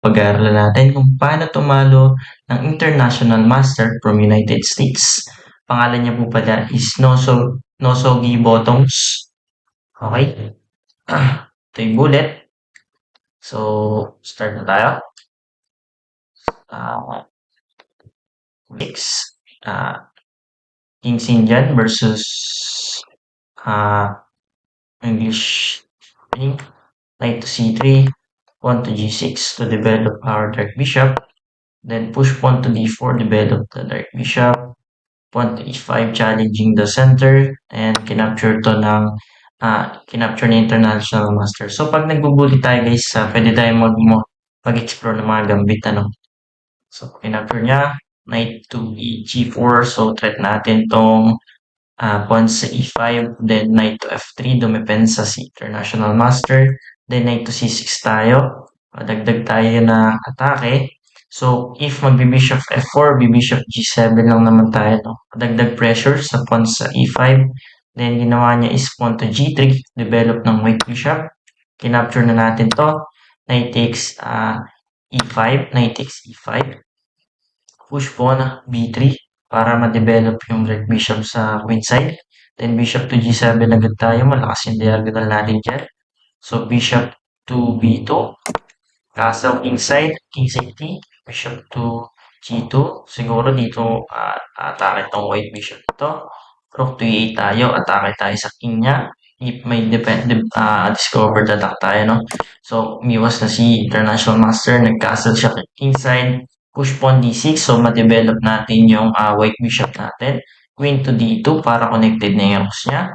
Pag-aaralan natin kung paano tumalo ng International Master from United States. Pangalan niya po pala is Nosogi Bottoms. Okay? Ito yung bullet. So, start na tayo. Next, King's Indian versus English knight to c3, pawn to g6 to develop our dark bishop, then push pawn to d4, develop the dark bishop, pawn to e5, challenging the center, and kinapture to ng kinapture ni International Master. So, pag nagbubuli tayo guys, pwede tayo mag-explore ng mga gambit, ano. So, kinapture niya, knight to g4, so threat natin tong pawn sa e5, then knight to f3, dumepensa si International Master, then knight to c6 tayo, dagdag tayo na atake. So, if magbi-bishop f4, bishop g7 lang naman tayo, no? Dagdag pressure sa pawn sa e5, then ginawa niya is pawn to g3, develop ng white bishop, kinapture na natin to, knight takes e5, knight takes e5, push pawn b3, para ma-develop yung red bishop sa queen side. Then bishop to g7 agad tayo, malakas yung diagonal natin dyan. So bishop to b2, castle king side t, bishop to g2. Siguro dito atake tong white bishop ito. Rook to e8 tayo, atake tayo sa king niya. If may discovered attack tayo, no? So, umiwas na si International Master, nag-castle siya king side, push pawn d6, so ma-develop natin yung white bishop natin. Queen to d2 para connected na yung rooks niya.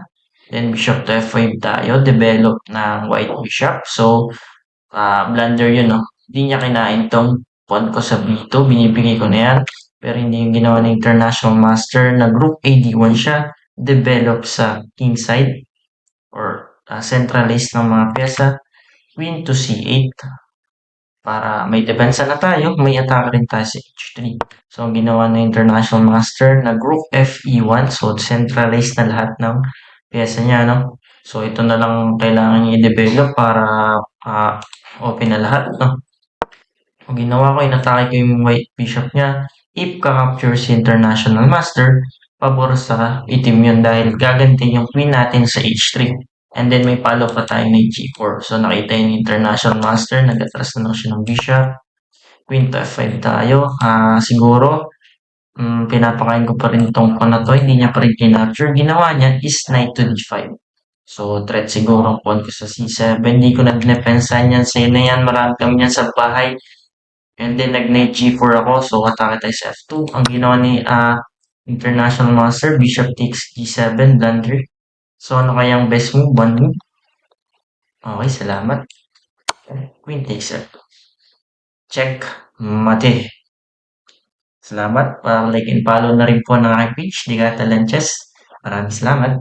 Then bishop to f5 tayo, develop ng white bishop. So, blunder yun, no? Hindi niya kinain tong pawn ko sa b2, binibigay ko na yan. Pero hindi yung ginawa ng International Master, nag-rook a d1 siya, develop sa king side or centralized ng mga pyesa. Queen to c8, para may depensa na tayo, may attack rin tayo sa h3. So, ang ginawa ng International Master, nag-rook fe1, so centralized na lahat ng pyesa niya, no? So, ito na lang kailangan niya i-develop para open na lahat, no? Ang ginawa ko, inatake ko yung white bishop niya. If ka-capture si International Master, pabor sa itim yun dahil gaganti yung queen natin sa h3. And then may follow pa tayo ng g4. So nakita yung International Master, nag-atras na lang siya ng bishop. Queen to f5 tayo. Siguro, pinapakain ko pa rin itong pawn na to. Hindi niya pa rin kinapture. Ginawa niya is knight to d5. So, threat siguro ang pawn ko sa c7. Hindi ko na dinepensahan yan. Sa'yo na yan. Marami kami yan sa bahay. And then, nag-knight g4 ako. So, atake tayo sa f2. Ang ginawa ni International Master, bishop takes g7, blunder. So, ano kayang best move? One move? Okay, salamat. Queen takes f2. Check. Mate. Salamat. Like and follow na rin po ng aking page, Digata Lanches. Maraming salamat.